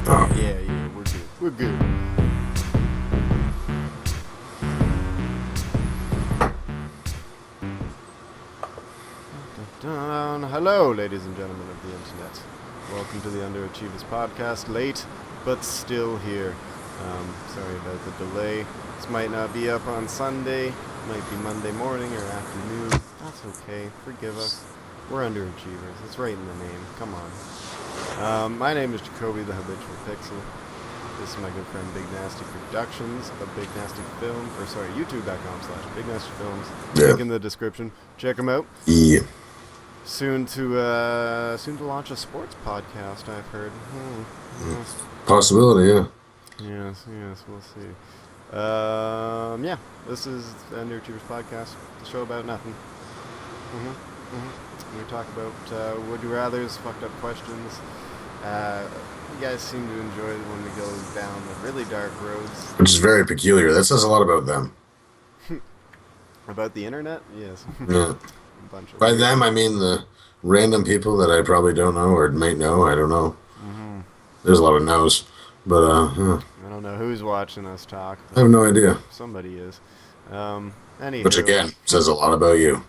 Yeah, we're good. We're good. Hello, ladies and gentlemen of the internet. Welcome to the Underachievers Podcast. Late, but still here. Sorry about the delay. This might not be up on Sunday. Might be Monday morning or afternoon. That's okay. Forgive us. We're Underachievers. It's right in the name. Come on. My name is Jacoby, the Habitual Pixel. This is my good friend Big Nasty Productions of Big Nasty Film, youtube.com/Big Nasty Films. Link in the description. Check them out. Yeah. Soon to launch a sports podcast, I've heard. Yes. Possibility, yeah. Yes, we'll see. Yeah, this is the Underachievers Podcast, the show about nothing. We talk about would you rathers, fucked up questions. You guys seem to enjoy it when we go down the really dark roads. Which is very peculiar. That says a lot about them. About the internet? Yes. Yeah. By weird. them, I mean the random people that I probably don't know or might know. I don't know. There's a lot of no's. But, yeah. I don't know who's watching us talk. I have no idea. Somebody is. Anywho. Which, again, says a lot about you.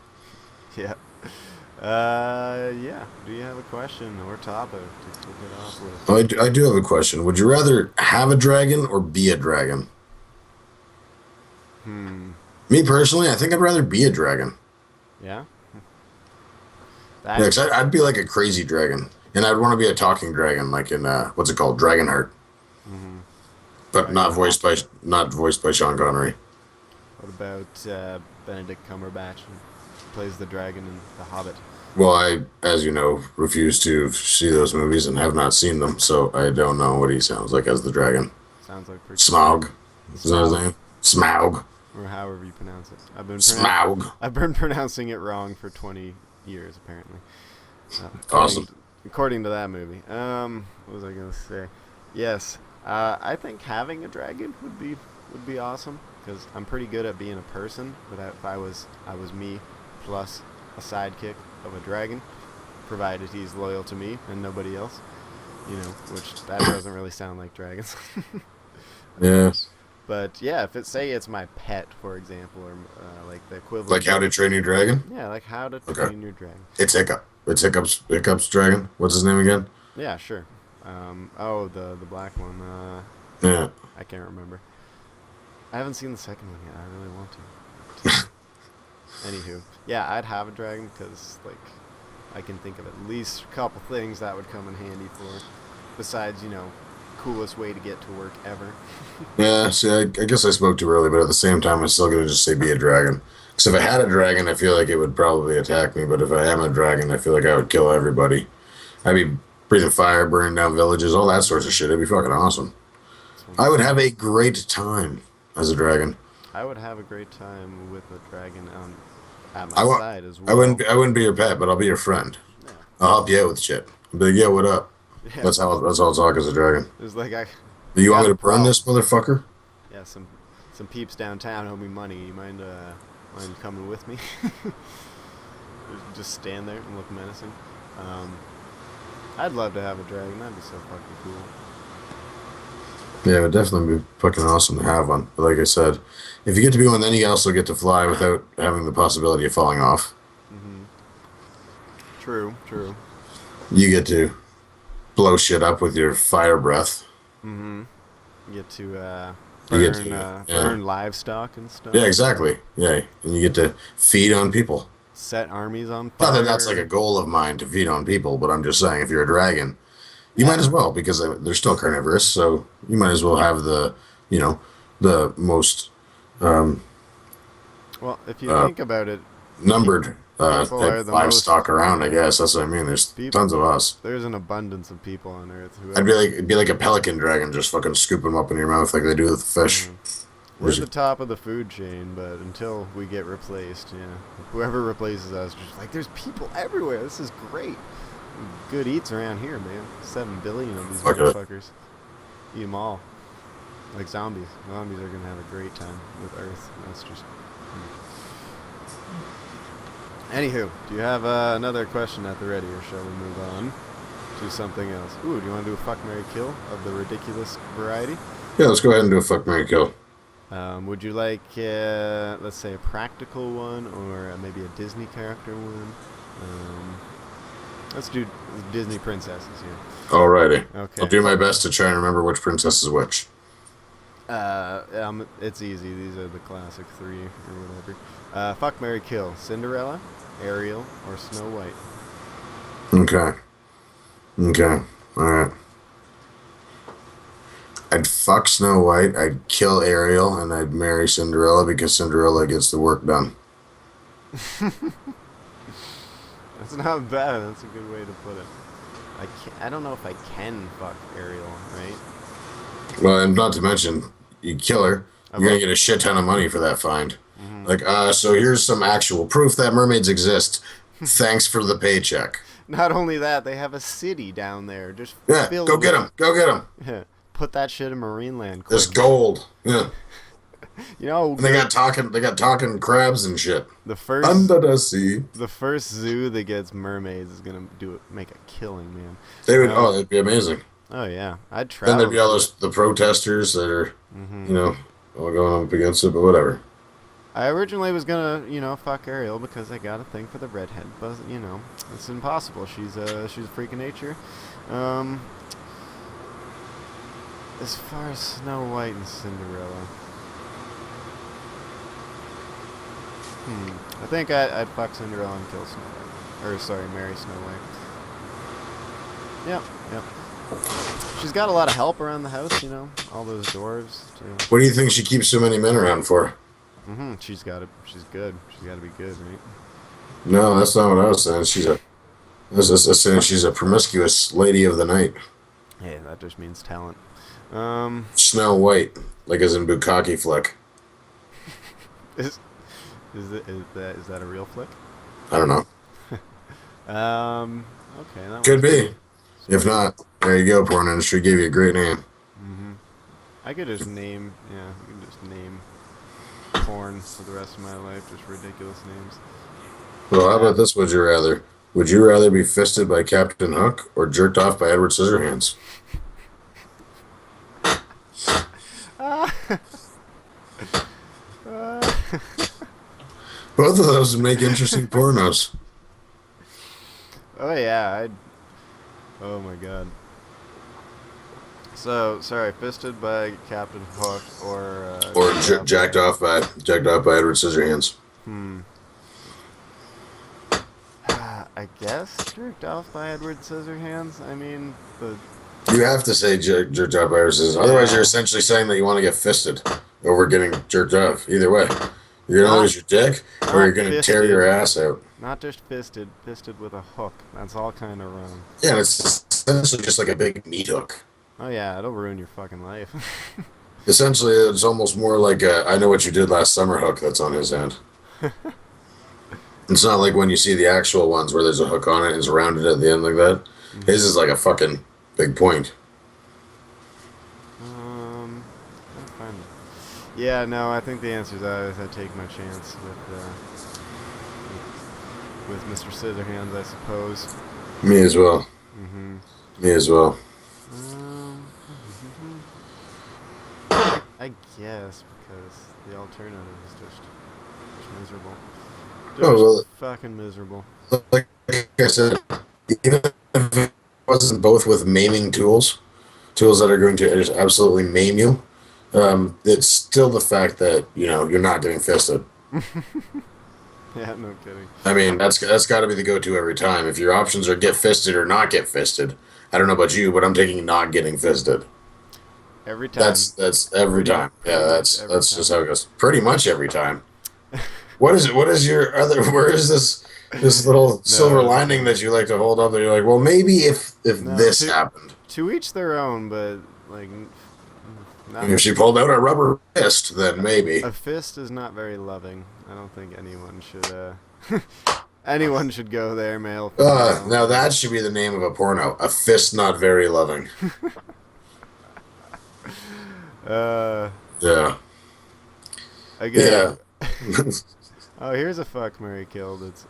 Yeah. Yeah. Do you have a question or topic to kick it off with? I do have a question. Would you rather have a dragon or be a dragon? Me, personally, I think I'd rather be a dragon. Yeah? Yeah, 'cause I'd be like a crazy dragon. And I'd want to be a talking dragon, like in, what's it called? Dragonheart. But not voiced by Sean Connery. What about Benedict Cumberbatch, who plays the dragon in The Hobbit? Well, I, as you know, refuse to see those movies and have not seen them, so I don't know what he sounds like as the dragon. Sounds like pretty Smaug. Is that his name? Smaug. Or however you pronounce it. Smaug. I've been pronouncing it wrong for 20 years, apparently. Awesome. According to that movie. What was I going to say? Yes. I think having a dragon would be awesome, because I'm pretty good at being a person, but if I was me plus a sidekick of a dragon, provided he's loyal to me and nobody else, which that doesn't really sound like dragons. Yeah. But yeah, if it's my pet, for example, or like the equivalent. Like How to Train Your Dragon? Yeah, like How to Train Your Dragon. It's Hiccup. It's Hiccup's dragon. What's his name again? Yeah, sure. The black one. Yeah. I can't remember. I haven't seen the second one yet. I really want to. Anywho, yeah, I'd have a dragon because, like, I can think of at least a couple things that would come in handy for, besides, coolest way to get to work ever. Yeah, see, I guess I spoke too early, but at the same time, I'm still going to just say be a dragon. Because if I had a dragon, I feel like it would probably attack me, but if I am a dragon, I feel like I would kill everybody. I'd be breathing fire, burning down villages, all that sorts of shit. It'd be fucking awesome. I would have a great time as a dragon. I would have a great time with a dragon at my side as well. I wouldn't be your pet, but I'll be your friend. Yeah. I'll help you out with shit. I'll be like, yeah, what up? Yeah. That's how I'll talk as a dragon. It's like Do you want me to burn this motherfucker? Yeah, some peeps downtown owe me money. You mind coming with me? Just stand there and look menacing. I'd love to have a dragon. That'd be so fucking cool. Yeah, it would definitely be fucking awesome to have one. But like I said, if you get to be one, then you also get to fly without having the possibility of falling off. True. You get to blow shit up with your fire breath. You get to burn livestock and stuff. Yeah, exactly. Yeah, and you get to feed on people. Set armies on fire. Not that that's like a goal of mine to feed on people, but I'm just saying if you're a dragon, you might as well, because they're still carnivorous, so you might as well have the most well, if you think about it, numbered livestock around, I guess. That's what I mean. There's tons of us. There's an abundance of people on Earth. It'd be like a pelican dragon, just fucking scoop them up in your mouth like they do with the fish. We're at the top of the food chain, but until we get replaced, whoever replaces us, just like, there's people everywhere. This is great. Good eats around here, man. 7 billion of these motherfuckers. Eat them all. Like zombies. Zombies are going to have a great time with Earth. That's just... Anywho, do you have another question at the ready, or shall we move on do something else. Ooh, do you want to do a fuck, marry, kill of the ridiculous variety? Yeah, let's go ahead and do a fuck, marry, kill. Would you like, let's say, a practical one or maybe a Disney character one? Let's do Disney princesses here. Alrighty. Okay. I'll do my best to try and remember which princess is which. It's easy. These are the classic three or whatever. Fuck, marry, kill. Cinderella, Ariel, or Snow White? Okay. Alright. I'd fuck Snow White, I'd kill Ariel, and I'd marry Cinderella because Cinderella gets the work done. That's not bad. That's a good way to put it. I don't know if I can fuck Ariel, right? Well, and not to mention, you kill her, you're going to get a shit ton of money for that find. Mm-hmm. Like, so here's some actual proof that mermaids exist. Thanks for the paycheck. Not only that, they have a city down there. Just go get them. Go get them. Yeah. Put that shit in Marineland. Quick. There's gold. Yeah. You know, and they got talking crabs and shit. Under the sea. The first zoo that gets mermaids is gonna make a killing, man. They would. That'd be amazing. Oh yeah, I'd travel. Then there'd be all the protesters that are, all going up against it, but whatever. I originally was gonna, fuck Ariel because I got a thing for the redhead, but it's impossible. She's a freak of nature. As far as Snow White and Cinderella, I think I'd fuck Cinderella and kill Snow White, or sorry, marry Snow White. Yep. She's got a lot of help around the house, all those dwarves. Too. What do you think she keeps so many men around for? She's good. She's got to be good, right? No, that's not what I was saying. I was just saying she's a promiscuous lady of the night. Hey, that just means talent. Snow White, like as in Bukkake flick. Is that a real flick? I don't know. Okay. That could be. If not, there you go. Porn industry gave you a great name. I could just name. Yeah, I could just name porn for the rest of my life. Just ridiculous names. Well, how about this? Would you rather? Would you rather be fisted by Captain Hook or jerked off by Edward Scissorhands? Both of those would make interesting pornos. Oh yeah, oh my god. So sorry, fisted by Captain Hook or jacked off by Edward Scissorhands. I guess jerked off by Edward Scissorhands. I mean You have to say jerked off by Edward Scissorhands. Otherwise, you're essentially saying that you want to get fisted over getting jerked off. Either way, you're gonna lose your dick, or you're gonna tear your ass out. Not just fisted with a hook. That's all kind of wrong. Yeah, it's essentially just like a big meat hook. Oh yeah, it'll ruin your fucking life. Essentially, it's almost more like a I know what you did last summer hook that's on his end. It's not like when you see the actual ones where there's a hook on it and it's rounded at the end like that. His is like a fucking big point. Yeah, no, I think the answer is I take my chance with Mr. Scissorhands, I suppose. Me as well. Me as well. I guess because the alternative is just miserable. Fucking miserable. Like I said, even if it wasn't both with maiming tools that are going to just absolutely maim you, it's still the fact that you're not getting fisted. Yeah, no kidding. I mean, that's got to be the go-to every time. If your options are get fisted or not get fisted, I don't know about you, but I'm taking not getting fisted. Every time. That's every time. Yeah, that's just how it goes. Pretty much every time. What is your other? Where is this little silver lining that you like to hold up? That you're like, well, maybe if this happened. To each their own, but like. If she pulled out a rubber fist, then maybe. A fist is not very loving. I don't think anyone should. Anyone should go there, male. Now that should be the name of a porno. A fist not very loving. Yeah. Again. Yeah. Oh, here's a fuck, marry, kill. This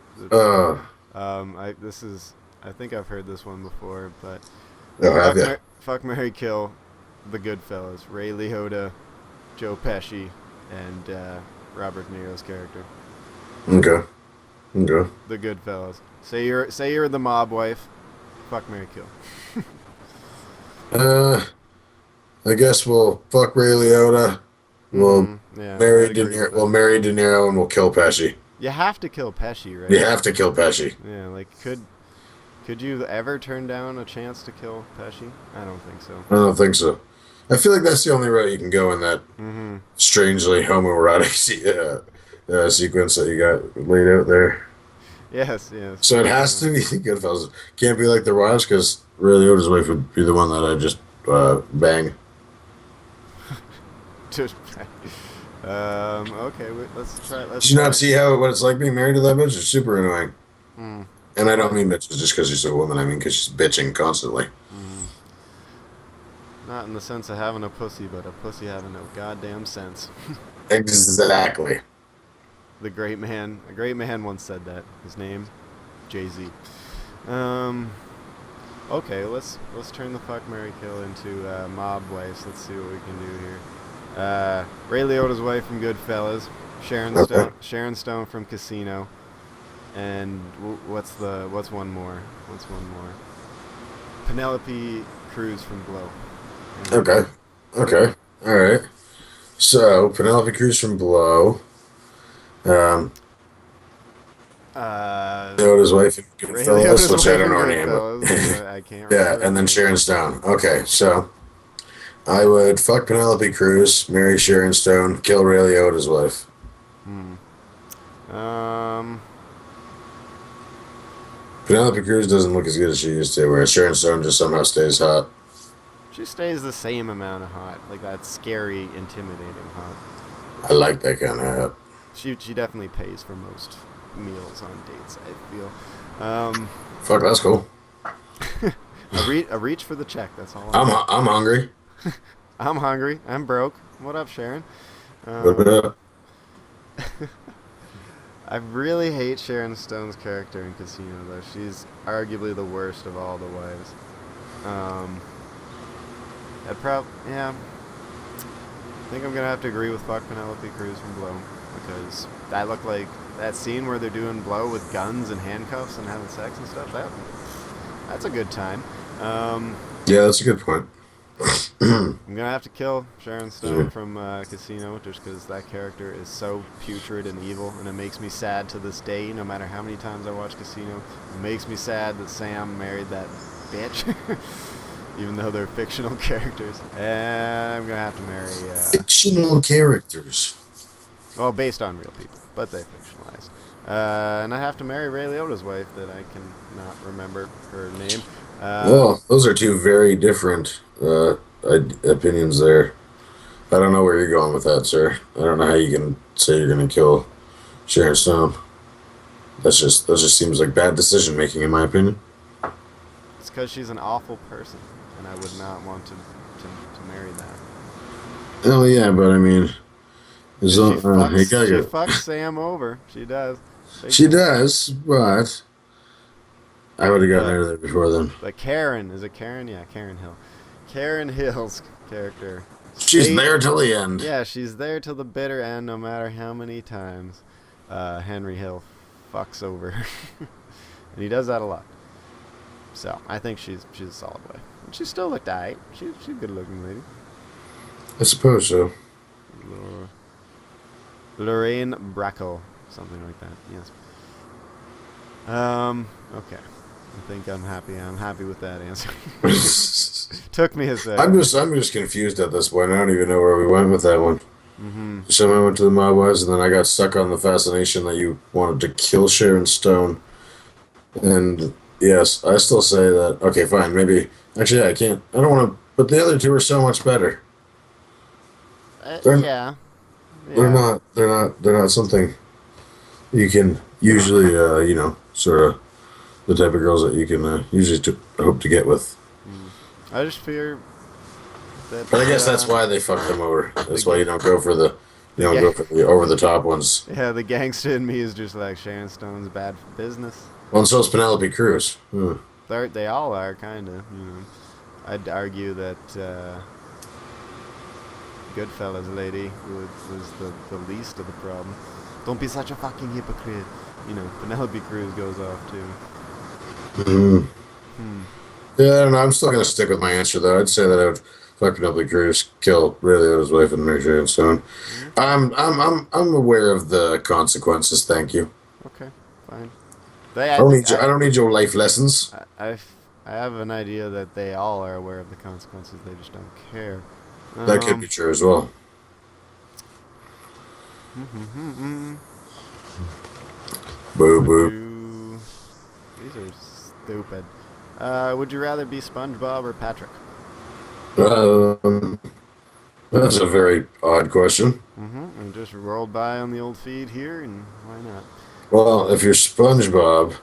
is I think I've heard this one before, but Oh, have you? Fuck, Marry, Kill, the Goodfellas, Ray Liotta, Joe Pesci, and Robert De Niro's character. Okay. The Goodfellas. Say you're the mob wife. Fuck, Marry, Kill. I guess we'll fuck Ray Liotta. We'll marry De Niro. We'll marry De Niro, and we'll kill Pesci. You have to kill Pesci, right? You have to kill Pesci. Yeah, like could you ever turn down a chance to kill Pesci? I don't think so. I don't think so. I feel like that's the only route you can go in that strangely homoerotic sequence that you got laid out there. Yes. So it has to be Goodfellas. Can't be like the wives, because Ray Liotta's wife would be the one that I just bang. Just okay, let's try. Did you not see what it's like being married to that bitch? It's super annoying. And I don't mean bitches just because she's a woman. I mean because she's bitching constantly. Not in the sense of having a pussy, but a pussy having no goddamn sense. Exactly. A great man once said that. His name, Jay-Z. Okay, let's turn the fuck, marry, kill into mob wives. Let's see what we can do here. Ray Liotta's wife from Goodfellas, Sharon Stone from Casino, and what's one more? Penelope Cruz from Blow. Okay. All right. So Penelope Cruz from Blow. Liotta's wife in Goodfellas, which I don't know her name, but I can't. yeah, and then Sharon Stone. Okay, so I would fuck Penelope Cruz, marry Sharon Stone, kill Ray Liotta's wife. Penelope Cruz doesn't look as good as she used to, whereas Sharon Stone just somehow stays hot. She stays the same amount of hot, like that scary, intimidating hot. I like that kind of hot. She definitely pays for most meals on dates, I feel. Fuck, that's cool. A reach for the check. That's all. I'm hungry. I'm hungry. I'm broke. What up, Sharon? What up? I really hate Sharon Stone's character in Casino, though. She's arguably the worst of all the wives. I think I'm gonna have to agree with fuck Penelope Cruz from Blow, because that looked like that scene where they're doing blow with guns and handcuffs and having sex and stuff. That's a good time. Yeah, that's a good point. I'm gonna have to kill Sharon Stone from Casino, just because that character is so putrid and evil, and it makes me sad to this day. No matter how many times I watch Casino, it makes me sad that Sam married that bitch, even though they're fictional characters. And I'm gonna have to marry fictional characters. Well, based on real people, but they fictionalized. And I have to marry Ray Liotta's wife, that I can not remember her name. Well, those are two very different opinions there. I don't know where you're going with that, sir. I don't know how you can say you're going to kill Sharon Stone. That just seems like bad decision making, in my opinion. It's because she's an awful person, and I would not want to marry that. Oh yeah, but I mean, she fucks Sam over. She does. She does, but I would have gotten out of there before then. But Karen, is it Karen? Yeah, Karen Hill. Karen Hill's character. She's there till the end. Yeah, she's there till the bitter end, no matter how many times Henry Hill fucks over her. And he does that a lot. So I think she's a solid wife. And she still looked aight. She's a good looking lady. I suppose so. Lorraine Bracco, something like that. Yes. Okay. I think I'm happy. I'm happy with that answer. Took me a second. I'm just confused at this point. I don't even know where we went with that one. Mm-hmm. So I went to the mob wives, and then I got stuck on the fascination that you wanted to kill Sharon Stone. And yes, I still say that. Okay, fine. Maybe actually, I can't. I don't want to. But the other two are so much better. Yeah. They're not something you can usually, sort of the type of girls that you can usually hope to get with. I just fear that. But I guess that's why they fuck them over. That's why you don't go for the over the top ones. Yeah, the gangster in me is just like Sharon Stone's bad for business. Well, and so is Penelope Cruz. They all are, kind of. I'd argue that Goodfellas lady was the least of the problem. Don't be such a fucking hypocrite. Penelope Cruz goes off too. Mm. Yeah, I don't know. I'm still gonna stick with my answer though. I'd say that I would fuck Penelope Cruz, kill Ray Liotta's wife, and Mary Jane Stone. I'm aware of the consequences. Thank you. Okay, fine. I don't need your life lessons. I have an idea that they all are aware of the consequences. They just don't care. That could be true as well. Boo boo. These are stupid. Would you rather be SpongeBob or Patrick? That's a very odd question. And just rolled by on the old feed here, and why not? Well, if you're SpongeBob,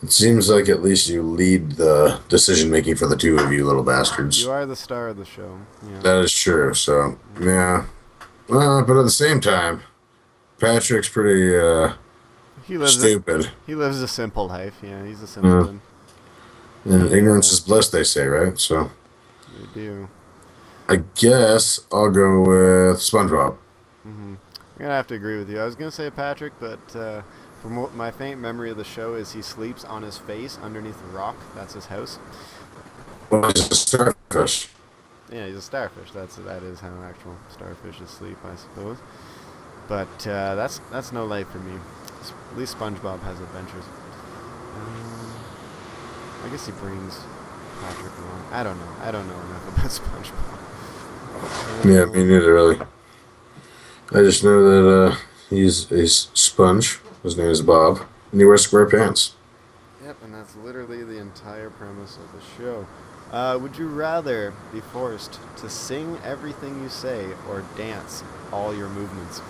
it seems like at least you lead the decision making for the two of you little bastards. You are the star of the show. Yeah. That is true. So yeah, but at the same time, Patrick's pretty stupid. He lives a simple life. Yeah, he's a simpleton. And ignorance is bliss, they say, right? So they do. I guess I'll go with SpongeBob. I'm gonna have to agree with you. I was gonna say Patrick, but from what my faint memory of the show is, he sleeps on his face underneath a rock. That's his house. Well, he's a starfish. Yeah, he's a starfish. That is how actual starfishes sleep, I suppose. But that's no life for me. At least SpongeBob has adventures. I guess he brings Patrick along. I don't know enough about SpongeBob. Yeah, me neither, really. I just know that he's a sponge. His name is Bob, and he wears square pants. Yep, and that's literally the entire premise of the show. Would you rather be forced to sing everything you say or dance all your movements?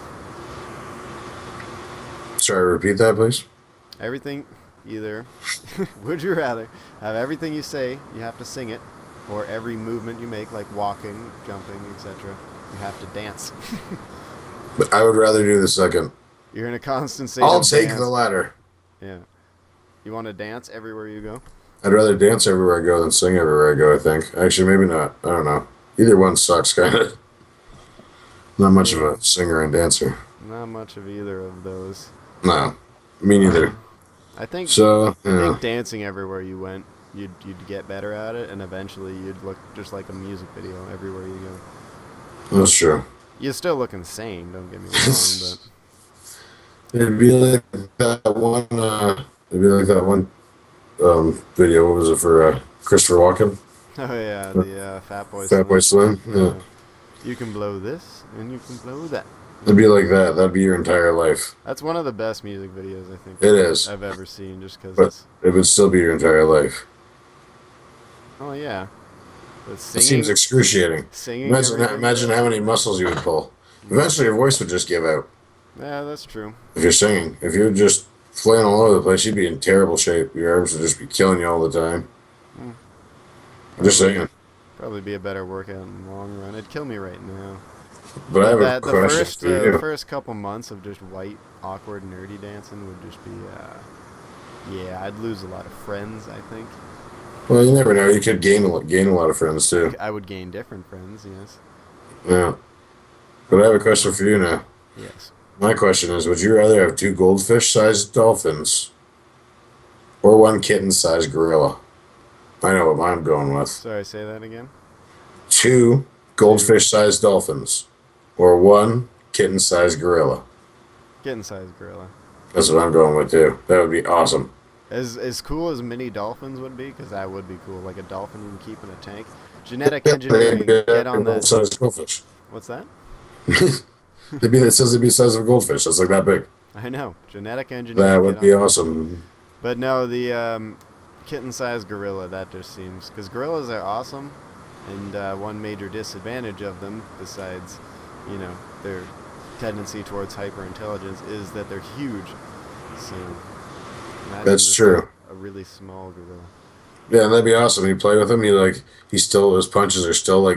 Sorry, repeat that, please. Everything, either. Would you rather have everything you say, you have to sing it, or every movement you make, like walking, jumping, etc., you have to dance? But I would rather do the second. You're in a constant state I'll of take dance. the latter. Yeah. You want to dance everywhere you go? I'd rather dance everywhere I go than sing everywhere I go, I think. Actually, maybe not. I don't know. Either one sucks, kind of. Not much of a singer and dancer. Not much of either of those. No. Me neither. I think dancing everywhere you went, you'd get better at it, and eventually you'd look just like a music video everywhere you go. That's true. You still look insane, don't get me wrong, but It'd be like that one video. What was it for Christopher Walken? oh yeah, the Fat Boy Fat Boy Slim. Yeah. You can blow this, and you can blow that. It'd be like that. That'd be your entire life. That's one of the best music videos I think It is. I've ever seen, just because. But it would still be your entire life. Oh yeah. But It singing, seems excruciating. singing. Imagine how many muscles you would pull. Eventually, your voice would just give out. Yeah, that's true. If you're singing, if you're just flying all over the place, you'd be in terrible shape. Your arms would just be killing you all the time. I'm just saying. Probably be a better workout in the long run. It'd kill me right now. But I have a question for you. The first couple months of just white, awkward, nerdy dancing would just be, yeah, I'd lose a lot of friends, I think. Well, you never know. You could gain a lot of friends, too. I would gain different friends, yes. Yeah. But I have a question for you now. Yes. My question is, would you rather have 2 goldfish-sized dolphins or 1 kitten-sized gorilla? I know what I'm going with. Sorry, say that again? 2 goldfish-sized dolphins or 1 kitten-sized gorilla. Kitten-sized gorilla. That's what I'm going with, too. That would be awesome. As cool as mini dolphins would be, because that would be cool. Like a dolphin you can keep in a tank. Genetic engineering, get on that. Sized goldfish. What's that? It says it'd be the size of a goldfish. That's like that big. I know. Genetic engineering. That would be awesome. But no, the kitten-sized gorilla, that just seems... Because gorillas are awesome, and one major disadvantage of them, besides, their tendency towards hyper-intelligence, is that they're huge. So... That's true. A really small gorilla. Yeah, that'd be awesome. You play with him, his punches are still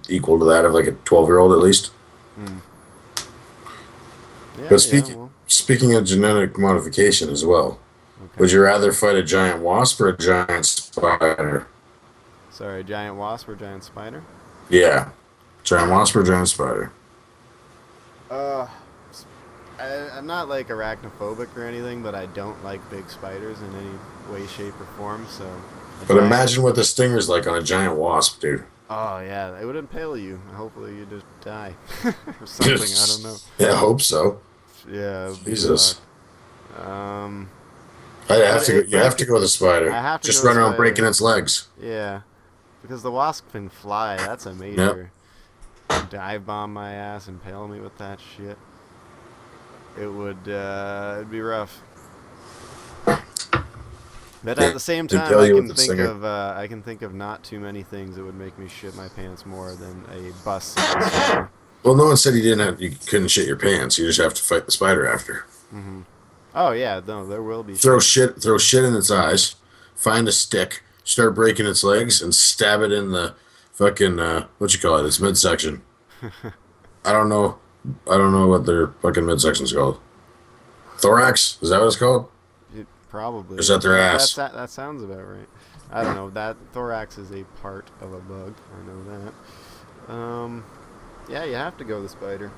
equal to that of like a 12-year-old at least. Yeah, but speaking of genetic modification as well, would you rather fight a giant wasp or a giant spider. Sorry, giant wasp or giant spider? Yeah. Giant wasp or giant spider? I'm not like arachnophobic or anything, but I don't like big spiders in any way, shape, or form. So, But imagine what the stinger's like on a giant wasp, dude. Oh yeah, it would impale you. Hopefully, you just die or something. I don't know. Yeah, I hope so. Yeah. Jesus. You have to go with the spider. I have to just go run with around spider. breaking its legs. Yeah, because the wasp can fly. That's a major dive bomb my ass, impale me with that shit. It would it'd be rough. But at the same time, I can think of not too many things that would make me shit my pants more than a bus. Well, no one said you couldn't shit your pants. You just have to fight the spider after. Mm-hmm. Oh yeah, no, there will be. Throw shit in its eyes. Find a stick. Start breaking its legs and stab it in the fucking what you call it? Its midsection. I don't know what their fucking midsection's called. Thorax? Is that what it's called? Probably. Or is that their ass? That sounds about right. I don't know. That thorax is a part of a bug. I know that. Yeah, you have to go the spider.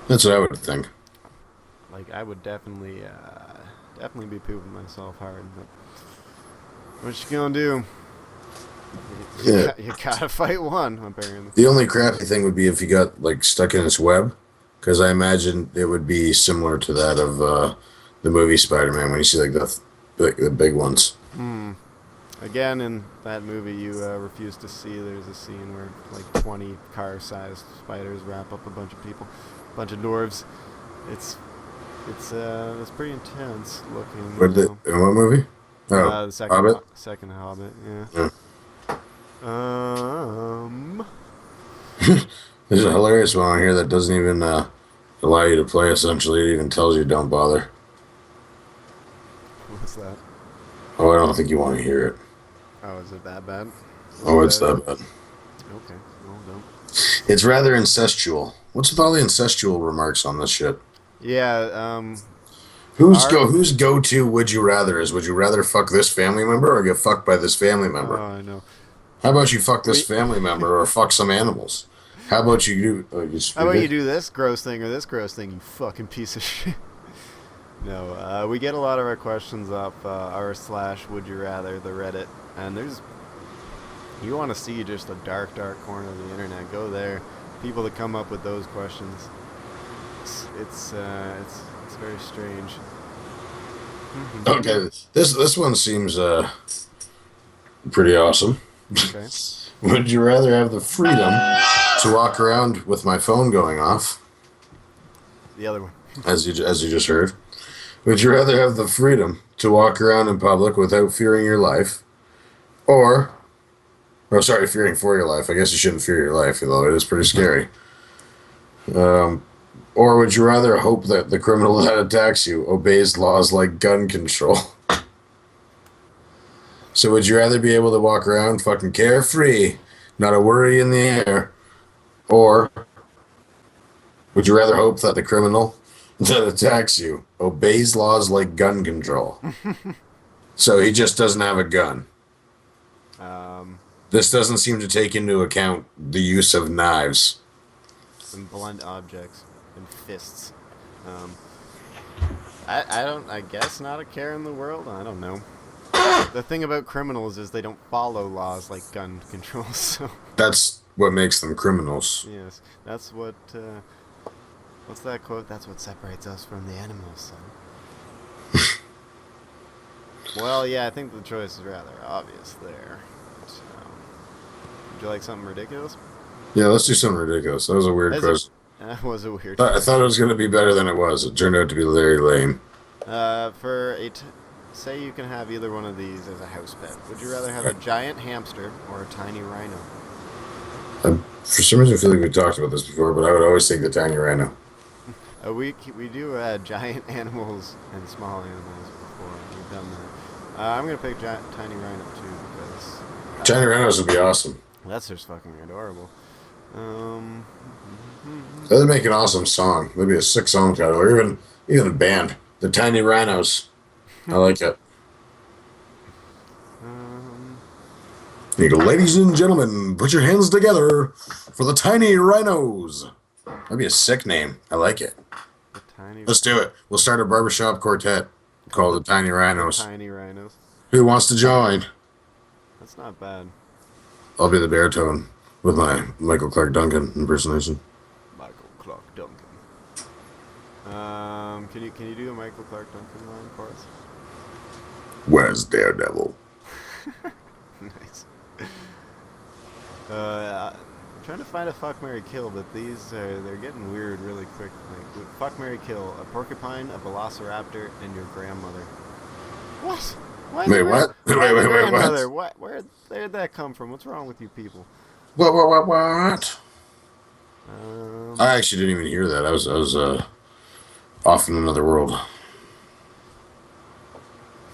That's what I would think. Like I would definitely be pooping myself hard. But what you gonna do? You gotta fight one, apparently. The only crappy thing would be if you got like stuck in its web, because I imagine it would be similar to that of the movie Spider-Man when you see like the big ones. Again, in that movie you refuse to see, there's a scene where like 20 car-sized spiders wrap up a bunch of people, a bunch of dwarves. It's pretty intense looking. In what movie? The second Hobbit? Second Hobbit, yeah. There's a hilarious one on here that doesn't even allow you to play, essentially. It even tells you don't bother. What's that? Oh, I don't think you want to hear it. Oh, is it that bad? It's that bad. Okay, well, don't. It's rather incestual. What's with all the incestual remarks on this shit? Yeah, Whose go-to would you rather is, would you rather fuck this family member or get fucked by this family member? Oh, I know. How about you fuck this family member or fuck some animals? How about you do... How about you do this gross thing or this gross thing, you fucking piece of shit? No, we get a lot of our questions up r/would-you-rather, the Reddit, and you want to see just the dark corner of the internet, go there. People that come up with those questions, it's very strange. Okay, this one seems pretty awesome. Okay. Would you rather have the freedom to walk around with my phone going off? The other one. As you just heard. Would you rather have the freedom to walk around in public without fearing your life? Fearing for your life. I guess you shouldn't fear your life, although it is pretty scary. Or would you rather hope that the criminal that attacks you obeys laws like gun control? So would you rather be able to walk around fucking carefree, not a worry in the air, or would you rather hope that the criminal that attacks you obeys laws like gun control? So he just doesn't have a gun. This doesn't seem to take into account the use of knives. And blunt objects and fists. I guess not a care in the world. I don't know. The thing about criminals is they don't follow laws like gun control. So that's what makes them criminals. Yes, that's what. What's that quote? That's what separates us from the animals. So. Well, yeah, I think the choice is rather obvious there. So, would you like something ridiculous? Yeah, let's do something ridiculous. That was a weird question. That was a weird. I thought it was going to be better than it was. It turned out to be very lame. Say you can have either one of these as a house pet. Would you rather have a giant hamster or a tiny rhino? For some reason, I feel like we talked about this before, but I would always take the tiny rhino. We do giant animals and small animals before. We've done that. I'm going to pick tiny rhino, too, because... Tiny rhinos would be awesome. That's just fucking adorable. That'd make an awesome song. Maybe a sick song title, or even a band. The Tiny Rhinos. I like it. You go, ladies and gentlemen, put your hands together for the Tiny Rhinos. That'd be a sick name. I like it. The tiny. Let's do it. We'll start a barbershop quartet called the Tiny Rhinos. The Tiny Rhinos. Who wants to join? That's not bad. I'll be the baritone with my Michael Clark Duncan impersonation. Michael Clark Duncan. Can you do a Michael Clark Duncan line for us? Where's Daredevil? Nice. I'm trying to find a fuck, marry, kill, but they're getting weird really quick. Like, fuck, marry, kill: a porcupine, a velociraptor, and your grandmother. What? Wait, what? Wait, what? Where did that come from? What's wrong with you people? What? I actually didn't even hear that. I was off in another world.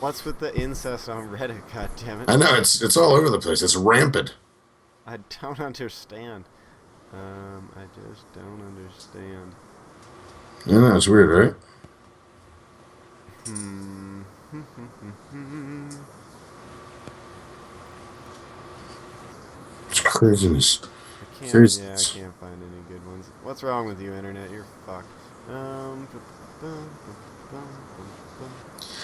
What's with the incest on Reddit? God damn it! I know it's all over the place. It's rampant. I don't understand. I just don't understand. I know, it's weird, right? It's craziness. I can't find any good ones. What's wrong with you, internet? You're fucked.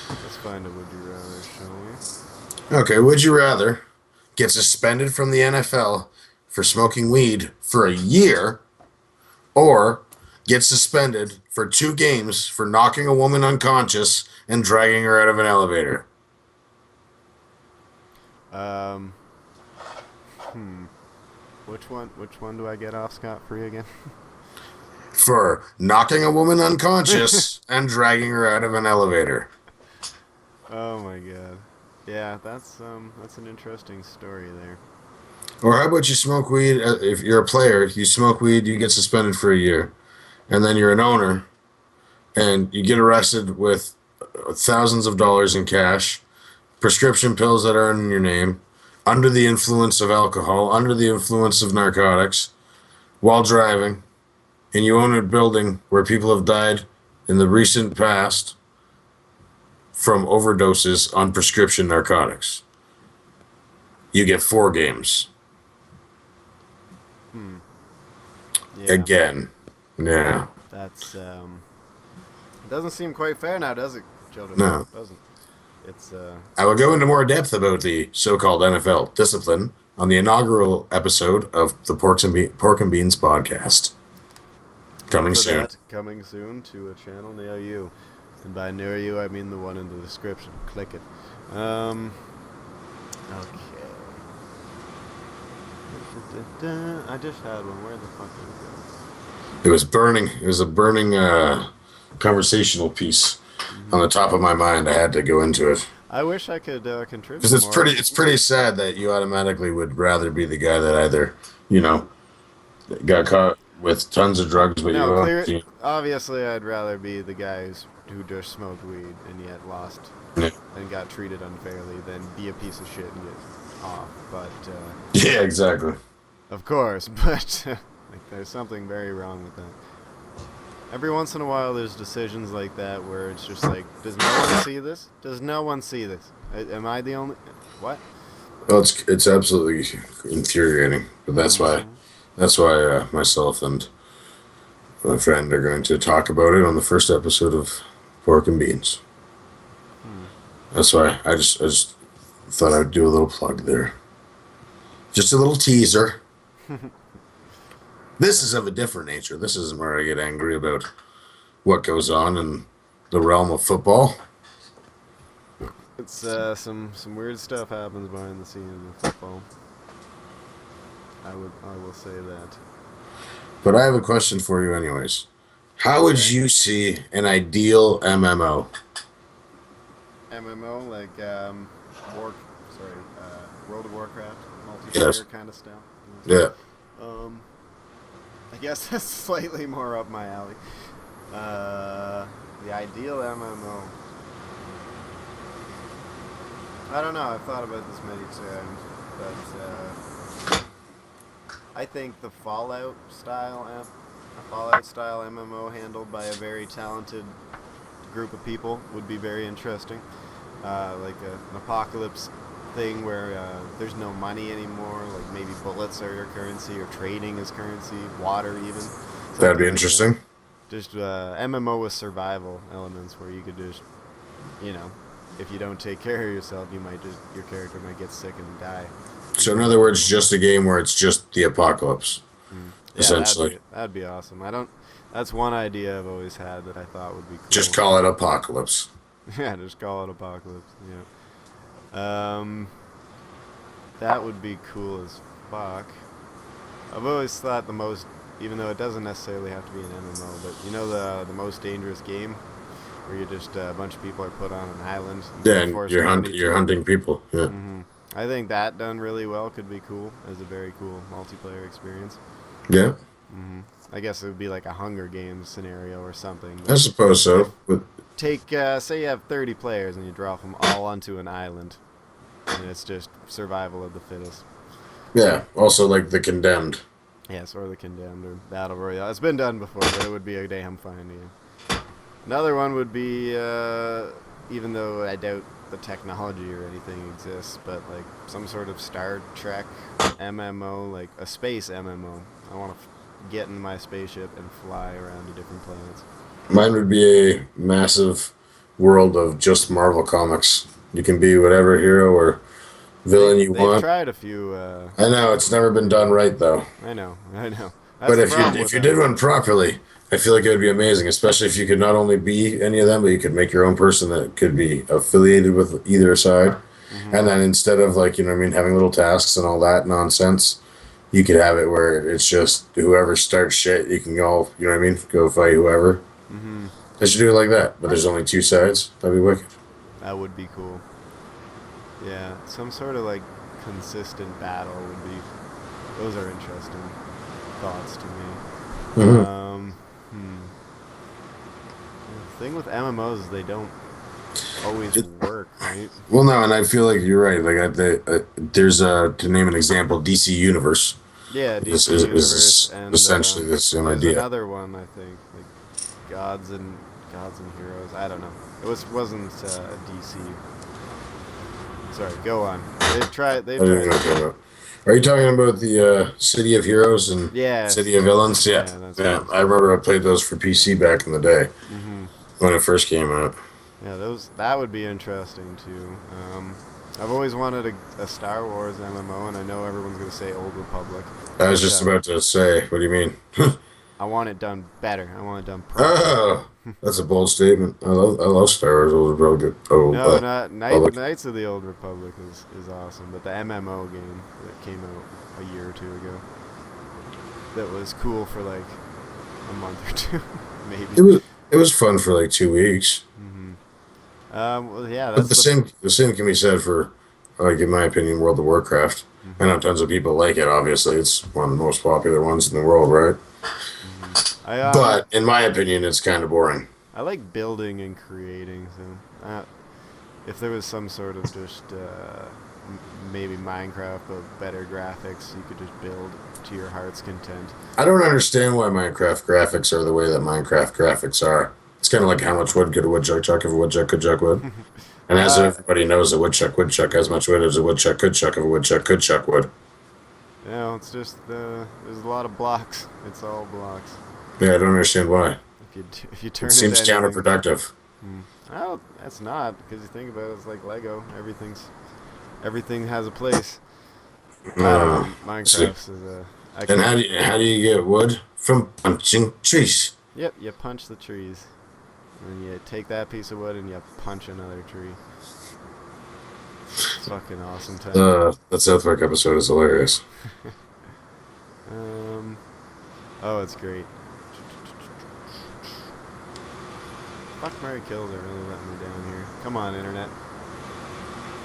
Let's find a would you rather, shall we? Okay, would you rather get suspended from the NFL for smoking weed for a year, or get suspended for 2 games for knocking a woman unconscious and dragging her out of an elevator? Which one do I get off scot-free again? For knocking a woman unconscious and dragging her out of an elevator. Oh my god. Yeah, that's an interesting story there. Or how about you smoke weed, if you're a player, you smoke weed, you get suspended for a year. And then you're an owner, and you get arrested with thousands of dollars in cash, prescription pills that are in your name, under the influence of alcohol, under the influence of narcotics, while driving, and you own a building where people have died in the recent past from overdoses on prescription narcotics. You get 4 games. Yeah. Again. Yeah. That's it doesn't seem quite fair now, does it, children? No. It doesn't. It's I will go into more depth about the so-called NFL discipline on the inaugural episode of the Pork and Beans podcast. Coming soon. Coming soon to a channel near you. And by near you, I mean the one in the description. Click it. Okay. I just had one. Where the fuck did it go? It was burning. It was a burning conversational piece on the top of my mind. I had to go into it. I wish I could contribute. Because it's pretty sad that you automatically would rather be the guy that either, got caught with tons of drugs, but obviously I'd rather be the guy who just smoked weed and yet lost and got treated unfairly than be a piece of shit and get off. But yeah, exactly. Of course, but there's something very wrong with that. Every once in a while, there's decisions like that where it's just like, does no one see this? Does no one see this? Am I the only? What? Well, it's absolutely infuriating, but that's why myself and my friend are going to talk about it on the first episode of Pork and Beans. That's why I just thought I'd do a little plug there. Just a little teaser. This is of a different nature. This isn't where I get angry about what goes on in the realm of football. It's some weird stuff happens behind the scenes of football. I will say that. But I have a question for you anyways. How would you see an ideal MMO? MMO, like World of Warcraft, multiplayer kind of style. Yeah. I guess that's slightly more up my alley. The ideal MMO. I don't know. I've thought about this many times, but I think the Fallout style MMO handled by a very talented group of people would be very interesting. Like an apocalypse thing where there's no money anymore. Like maybe bullets are your currency, or trading is currency, water even. That'd Something be like that. interesting. Just MMO with survival elements where you could just, you know, if you don't take care of yourself, your character might get sick and die. So in other words, just a game where it's just the apocalypse, Yeah, essentially. that'd be awesome. I don't. That's one idea I've always had that I thought would be Just cool. call it apocalypse. Yeah, just call it apocalypse. Yeah. That would be cool as fuck. I've always thought the most, even though it doesn't necessarily have to be an MMO, but you know the most dangerous game, where you just a bunch of people are put on an island. And Yeah, and forced you're to hunt each you're other. hunting people. Yeah. I think that done really well could be cool as a very cool multiplayer experience. Yeah. I guess it would be like a Hunger Games scenario or something. I But suppose if so. But say you have 30 players and you drop them all onto an island, and it's just survival of the fittest. yeah, also like the Condemned. Yes, or the Condemned or Battle Royale. It's been done before, but it would be a damn fine game. Another one would be, even though I doubt the technology or anything exists, but like some sort of Star Trek MMO, like a space MMO. I want to get in my spaceship and fly around to different planets. Mine would be a massive world of just Marvel comics. You can be whatever hero or villain you They've want. tried a few. I know it's never been done right though. I know. That's But the if problem you with if you them. did one properly, I feel like it would be amazing. Especially if you could not only be any of them, but you could make your own person that could be affiliated with either side. And then instead of like having little tasks and all that nonsense, you could have it where it's just whoever starts shit, you can go. Go fight whoever. They should do it like that. But there's only two sides. That'd be wicked. That would be cool. Yeah, some sort of like consistent battle would be. Those are interesting thoughts to me. The thing with MMOs is they don't always work, right? Well, no, and I feel like you're right. Like there's to name an example, DC Universe. Yeah, Is, DC is, Universe is and essentially the same there's idea. another one I think, like Gods and Heroes. I don't know. Wasn't DC. Sorry, go on. They've tried. I don't even know what you're talking about. Are you talking about the City of Heroes and Yeah. City of Villains? Yeah, that's yeah. what I remember I played those for PC back in the day when it first came out. Yeah, that would be interesting too. I've always wanted a Star Wars MMO, and I know everyone's gonna say Old Republic. I was just about to say, what do you mean? I want it done better. I want it done properly. Oh, that's a bold statement. I love Star Wars Old Republic. No, not Knights of the Old Republic is awesome, but the MMO game that came out a year or two ago that was cool for like a month or two, maybe. It was fun for like 2 weeks. Well, yeah, But that's the same can be said for, like in my opinion, World of Warcraft. I know tons of people like it. Obviously, it's one of the most popular ones in the world, right? But in my opinion, it's kind of boring. I like building and creating, so if there was some sort of just maybe Minecraft but better graphics, you could just build to your heart's content. I don't understand why Minecraft graphics are the way that Minecraft graphics are. It's kind of like how much wood could a woodchuck chuck if a woodchuck could chuck wood. And as everybody knows, a woodchuck would chuck as much wood as a woodchuck could chuck if a woodchuck could chuck wood. It's just there's a lot of blocks. It's all blocks. Yeah, I don't understand why. If you turn It seems into anything, counterproductive. oh, that's not, because you think about it, it's like Lego. Everything has a place. Minecraft's is a. And how do you get wood? From punching trees. Yep, you punch the trees, and you take that piece of wood and you punch another tree. It's fucking awesome time. That South Park episode is hilarious. Oh, it's great. Fuck, Mary Kills are really letting me down here. Come on, internet.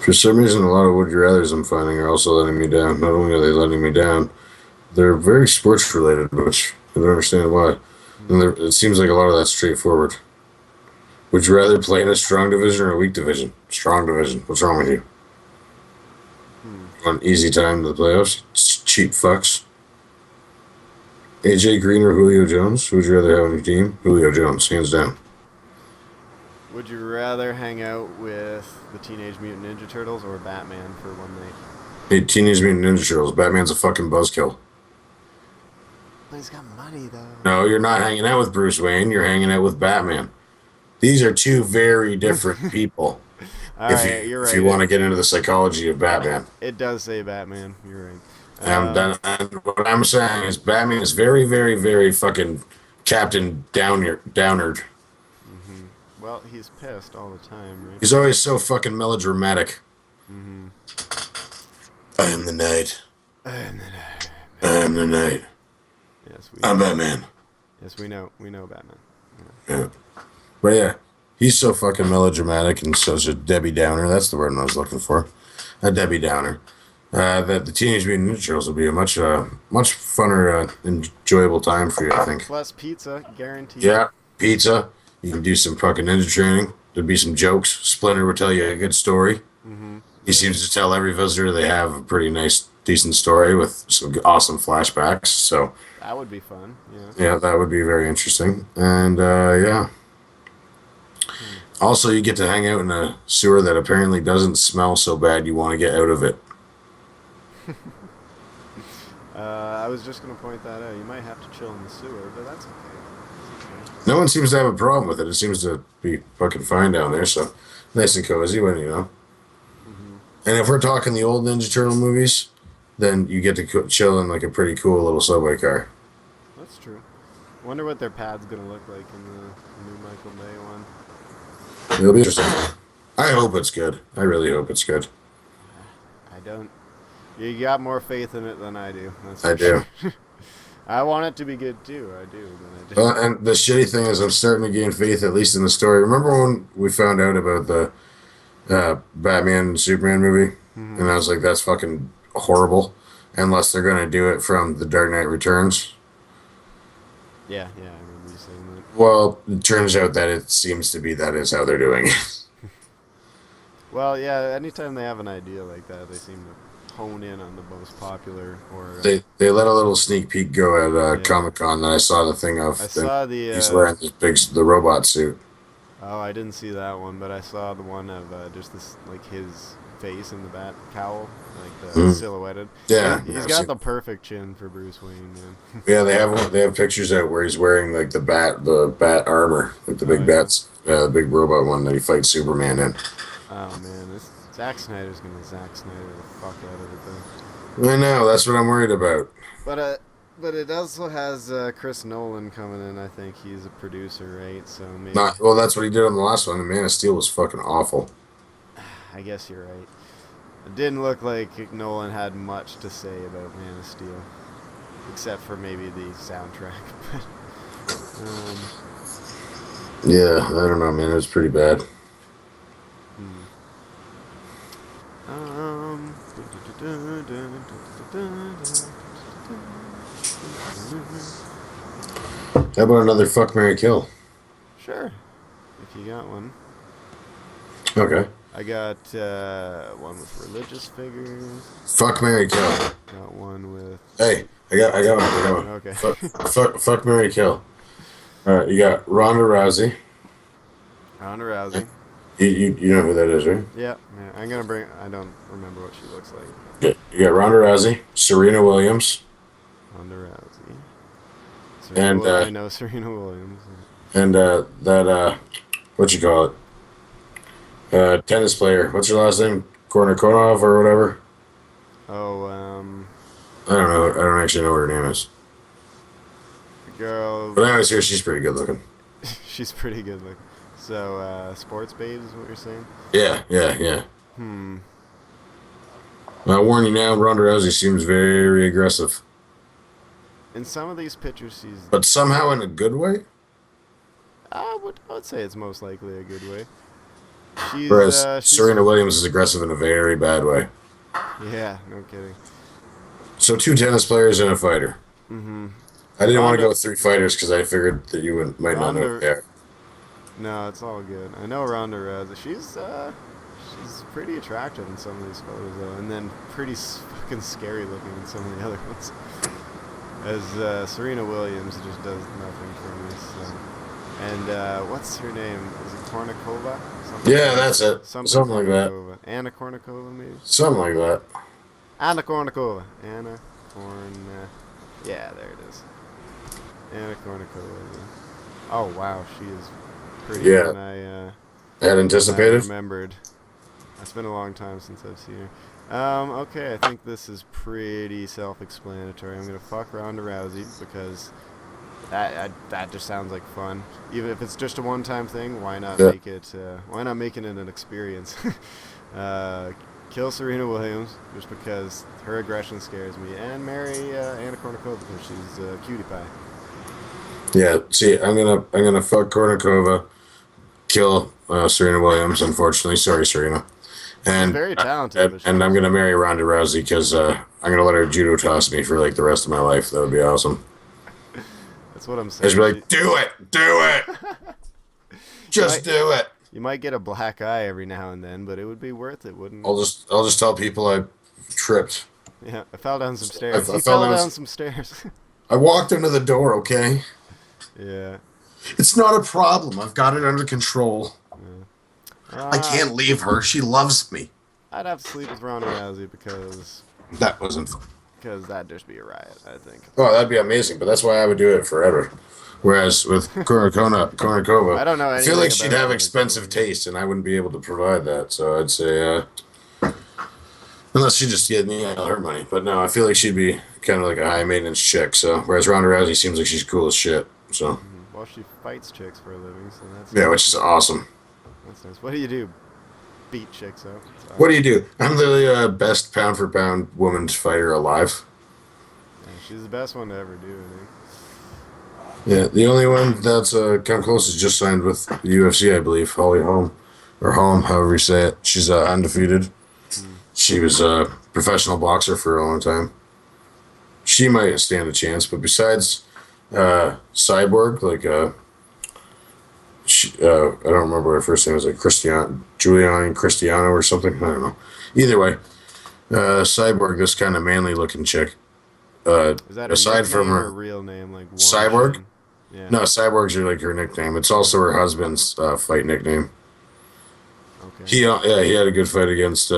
For some reason, a lot of would you rathers I'm finding are also letting me down. Not only are they letting me down, they're very sports related, which I don't understand why. And it seems like a lot of that's straightforward. Would you rather play in a strong division or a weak division? Strong division. What's wrong with you? On easy time to the playoffs? Cheap fucks. AJ Green or Julio Jones? Who would you rather have on your team? Julio Jones, hands down. Would you rather hang out with the Teenage Mutant Ninja Turtles or Batman for one night? Hey, Teenage Mutant Ninja Turtles. Batman's a fucking buzzkill. But he's got money, though. No, you're not hanging out with Bruce Wayne. You're hanging out with Batman. These are two very different people. All right, you're right. If you want to get into the psychology of Batman. It does say Batman. You're right. And what I'm saying is Batman is very, very, very fucking Captain Downard. Mm-hmm. Well, he's pissed all the time, right? He's always so fucking melodramatic. Mm-hmm. I am the night. I am the night. I am the night. Yes, I'm Batman. Yes, we know. We know Batman. Yeah. But yeah, he's so fucking melodramatic and such a Debbie Downer. That's the word I was looking for. A Debbie Downer. That the Teenage Mutant Ninja Turtles will be a much funner, enjoyable time for you, I think. Plus pizza, guaranteed. Yeah, pizza. You can do some fucking ninja training. There'll be some jokes. Splinter will tell you a good story. Mm-hmm. He seems to tell every visitor they have a pretty nice, decent story with some awesome flashbacks. So that would be fun. Yeah. Yeah, that would be very interesting. And yeah. Also, you get to hang out in a sewer that apparently doesn't smell so bad you want to get out of it. I was just going to point that out. You might have to chill in the sewer, but that's okay. No one seems to have a problem with it. It seems to be fucking fine down there, so nice and cozy when, Mm-hmm. And if we're talking the old Ninja Turtle movies, then you get to chill in like a pretty cool little subway car. That's true. Wonder what their pad's going to look like in the new Michael Bay one. It'll be interesting. I hope it's good. I really hope it's good. I don't. You got more faith in it than I do. I do. I want it to be good too. I do. But I do. And the shitty thing is I'm starting to gain faith, at least in the story. Remember when we found out about the Batman and Superman movie? Mm-hmm. And I was like, that's fucking horrible. Unless they're going to do it from The Dark Knight Returns. Yeah, I remember you saying that. Well, it turns out that it seems to be that is how they're doing it. Well, yeah, anytime they have an idea like that, they seem to hone in on the most popular or... They let a little sneak peek go at Comic-Con that I saw the thing of. I saw the... He's wearing the robot suit. Oh, I didn't see that one, but I saw the one of just this, like, his face in the bat cowl, like the silhouetted. Yeah. He's got the perfect chin for Bruce Wayne, man. Yeah, they have pictures out where he's wearing, like, the bat armor, like the big bats, the big robot one that he fights Superman in. Oh, man, Zack Snyder's going to Zack Snyder the fuck out of it, though. I know, that's what I'm worried about. But it also has Chris Nolan coming in. I think he's a producer, right? So maybe. Well, that's what he did on the last one. The Man of Steel was fucking awful. I guess you're right. It didn't look like Nolan had much to say about Man of Steel, except for maybe the soundtrack. Yeah, I don't know, man. It was pretty bad. How about another fuck, marry, kill? Sure, if you got one. Okay. I got one with religious figures. Fuck, marry, kill. Got one with. Hey, I got one. Okay. Fuck, marry, kill. All right, you got Ronda Rousey. Ronda Rousey. You know who that is, right? Yeah. I'm gonna bring. I don't remember what she looks like. Yeah, you got Ronda Rousey, Serena Williams. Ronda Rousey. I know Serena Williams. And that what you call it? Tennis player. What's her last name? Kornikonov or whatever. Oh, I don't know. I don't actually know what her name is. The girl. But I always hear she's pretty good looking. She's pretty good looking. So, sports babes is what you're saying? Yeah. I warn you now, Ronda Rousey seems very aggressive. In some of these pictures, she's... But somehow in a good way? I would say it's most likely a good way. Whereas Serena Williams is aggressive in a very bad way. Yeah, no kidding. So 2 tennis players and a fighter. Mm-hmm. I didn't want to go with 3 fighters because I figured that you might not know who they are. No, it's all good. I know Ronda Rousey. She's pretty attractive in some of these photos, though, and then pretty fucking scary looking in some of the other ones. As Serena Williams just does nothing for me. So. And what's her name? Is it Kornikova? Yeah, that's it. Something Like that. Kornikova. Anna Kornikova, maybe? Something like that. Anna Kornikova. Yeah, there it is. Anna Kornikova. Oh, wow, she is prettier than I had anticipated. remembered. It's been a long time since I've seen her. Okay, I think this is pretty self-explanatory. I'm gonna fuck Ronda Rousey because that just sounds like fun. Even if it's just a one-time thing, why not make it? Why not make it an experience? Kill Serena Williams just because her aggression scares me, and marry Anna Kournikova because she's a cutie pie. Yeah, see, I'm gonna fuck Kornikova, kill Serena Williams. Unfortunately, sorry, Serena. And she's very talented. And I'm gonna marry Ronda Rousey because I'm gonna let her judo toss me for like the rest of my life. That would be awesome. That's what I'm saying. I'd be like, do it, just do it. You might get a black eye every now and then, but it would be worth it, wouldn't it? I'll just tell people I tripped. Yeah, I fell down some stairs. I fell down some stairs. I walked under the door, okay? Yeah. It's not a problem. I've got it under control. Yeah. I can't leave her. She loves me. I'd have to sleep with Ronda Rousey because... That wasn't fun. Because that'd just be a riot, I think. Oh, that'd be amazing, but that's why I would do it forever. Whereas with Kournikova, I don't know. I feel like she'd have expensive taste, and I wouldn't be able to provide that. So I'd say, unless she just gave me all her money. But no, I feel like she'd be kind of like a high maintenance chick. So whereas Ronda Rousey seems like she's cool as shit. So well, she fights chicks for a living, so that's which is awesome. That's nice. What do you do? Beat chicks up. Awesome. What do you do? I'm the best pound for pound woman's fighter alive. Yeah, she's the best one to ever do, I think. Yeah, the only one that's come close is just signed with the UFC, I believe. Holly Holm, or Holm, however you say it. She's undefeated. She was a professional boxer for a long time. She might stand a chance, but besides Cyborg, like I don't remember what her first name was, like Juliana Cristiano or something. I don't know. Either way, Cyborg, this kind of manly looking chick. Is that her aside from her real name, like Cyborg? Yeah. No, Cyborg's are like her nickname. It's also her husband's fight nickname. Okay. He had a good fight against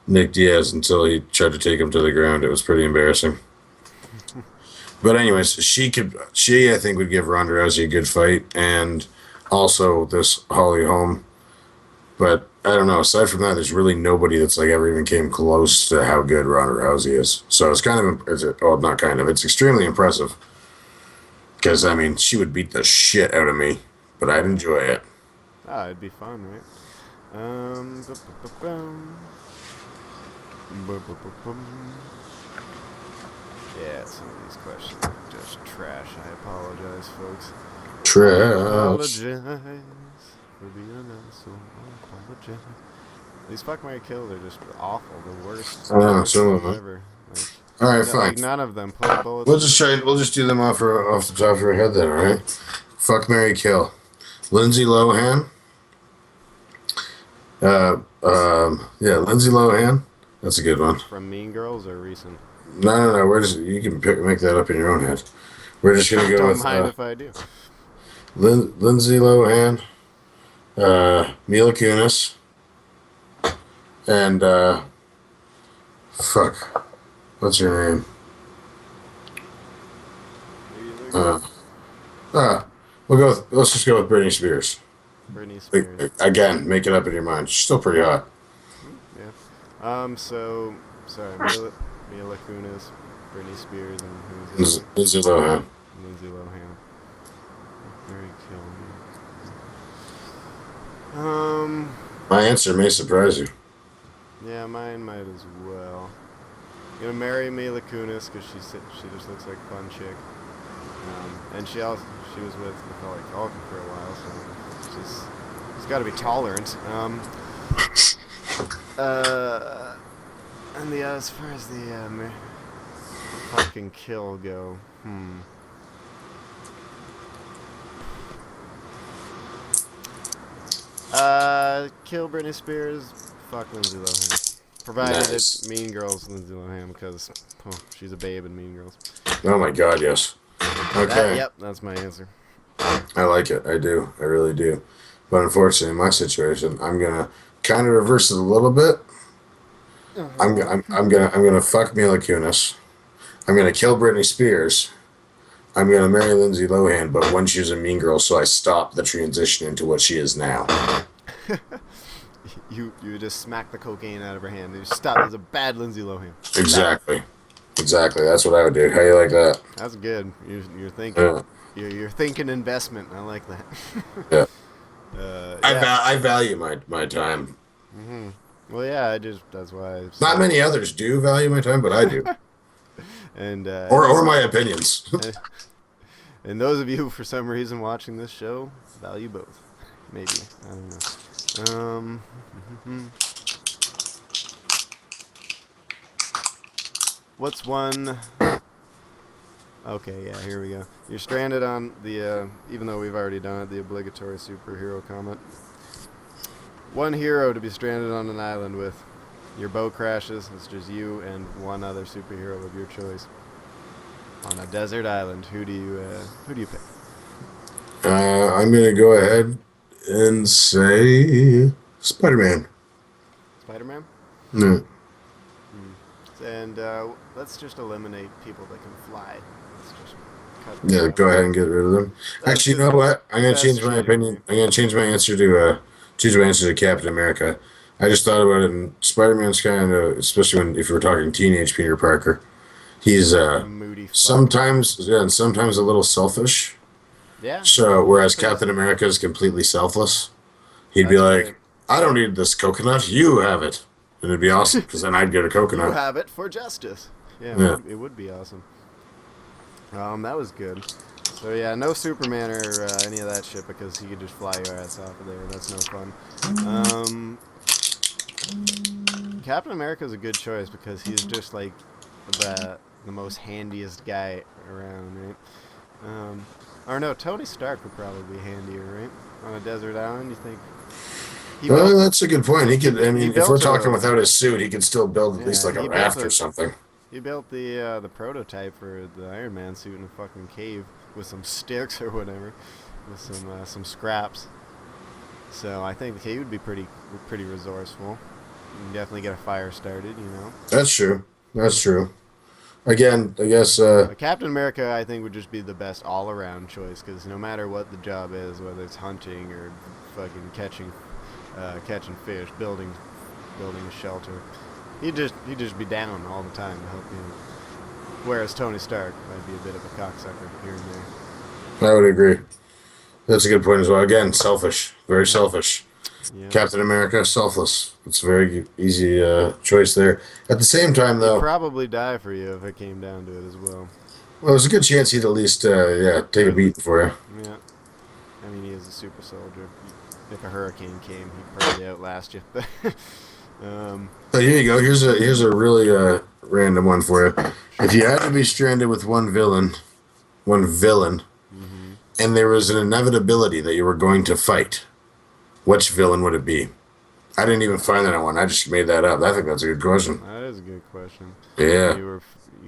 Nick Diaz until he tried to take him to the ground. It was pretty embarrassing. But anyways, she I think would give Ronda Rousey a good fight, and also this Holly Holm. But I don't know. Aside from that, there's really nobody that's like ever even came close to how good Ronda Rousey is. So it's it's extremely impressive. Because I mean, she would beat the shit out of me, but I'd enjoy it. Ah, it'd be fun, right? Yeah, some of these questions are just trash. I apologize, folks. Trash. I apologize for being an asshole. I apologize. These fuck, marry, kills are just awful. The worst. I know, some of them. Ever. Like, all right, fine. Like none of them. Play bullets. We'll just do them off the top of our head then, all right? Fuck, marry, kill. Lindsay Lohan. Lindsay Lohan. That's a good one. From Mean Girls or recent? No. You can make that up in your own head. We're just gonna go with. Don't mind if I do. Lindsay Lohan, Mila Kunis, and what's her name? Let's just go with Britney Spears. Britney Spears. Again, make it up in your mind. She's still pretty hot. Yeah. Sorry, Mila Kunis, Britney Spears, and who's Lindsay Lohan. Lindsay Lohan. Very killing. My answer may surprise you. Yeah, mine might as well. I'm gonna marry Mila Kunis because she just looks like a fun chick. And she was with Macaulay Culkin for a while, so she's got to be tolerant. And as far as the fucking kill go, kill Britney Spears, fuck Lindsay Lohan. Provided it's Mean Girls Lindsay Lohan, because she's a babe in Mean Girls. Oh my god, yes. Okay. Yep, that's my answer. I like it. I do. I really do. But unfortunately, in my situation, I'm gonna kind of reverse it a little bit. Uh-huh. I'm gonna fuck Mila Kunis. I'm gonna kill Britney Spears. I'm gonna marry Lindsay Lohan, but when she was a mean girl, so I stopped the transition into what she is now. You just smack the cocaine out of her hand. You stop. There's a bad Lindsay Lohan. Stop. Exactly. Exactly. That's what I would do. How you like that? That's good. You're thinking. Yeah. You're thinking investment. I like that. Yeah. Yeah. I value my time. Well, yeah. That's why. Not many others do value my time, but I do. And Or my opinions. and those of you who, for some reason, watching this show, value both. Maybe. I don't know. What's one? Okay, yeah, here we go. You're stranded on the, even though we've already done it, the obligatory superhero comment. One hero to be stranded on an island with. Your boat crashes. It's just you and one other superhero of your choice on a desert island. Who do you pick? I'm gonna go ahead and say Spider-Man. Spider-Man. No. And let's just eliminate people that can fly. Let's just cut Yeah, them go off. ahead and get rid of them. That's Actually, you just know what? I'm gonna best change my opinion. chivalry. I'm gonna change my answer to Captain America. I just thought about it, and Spider-Man's kind of, especially if we're talking teenage Peter Parker, he's Moody fuck. and sometimes a little selfish. Yeah. So whereas Captain America is completely selfless, he'd be That's like, right. "I don't need this coconut. You have it," and it'd be awesome because then I'd get a You coconut. have it for justice. Yeah, Yeah. it would be awesome. That was good. So yeah, no Superman or any of that shit because he could just fly your ass off of there. That's no fun. Captain America's a good choice because he's just like the most handiest guy around, right? Or no, Tony Stark would probably be handier, right? On a desert island, you think? He Well, built. that's a good point. He could. I He mean, if we're built talking a. without his suit, he could still build at least Yeah, like a raft or something. he built the prototype for the Iron Man suit in a fucking cave with some sticks or whatever, with some scraps. So I think he would be pretty resourceful. You can definitely get a fire started, you know. That's true. That's true. Again, I guess. But Captain America, I think, would just be the best all-around choice because no matter what the job is, whether it's hunting or fucking catching fish, building a shelter, he'd just be down all the time to help you. Whereas Tony Stark might be a bit of a cocksucker here and there. I would agree. That's a good point as well. Again, selfish. Very selfish. Yeah. Captain America, selfless. It's a very easy choice there. At the same time, He'd though, probably die for you if it came down to it as well. well, there's a good chance he'd at least, take a beating for you. Yeah. I mean, he is a super soldier. If a hurricane came, he'd probably outlast you. But here you go. Here's a really random one for you. If you had to be stranded with one villain, Mm-hmm. and there was an inevitability that you were going to fight, which villain would it be? I didn't even find that one. I just made that up. I think that's a good question. That is a good question. Yeah. You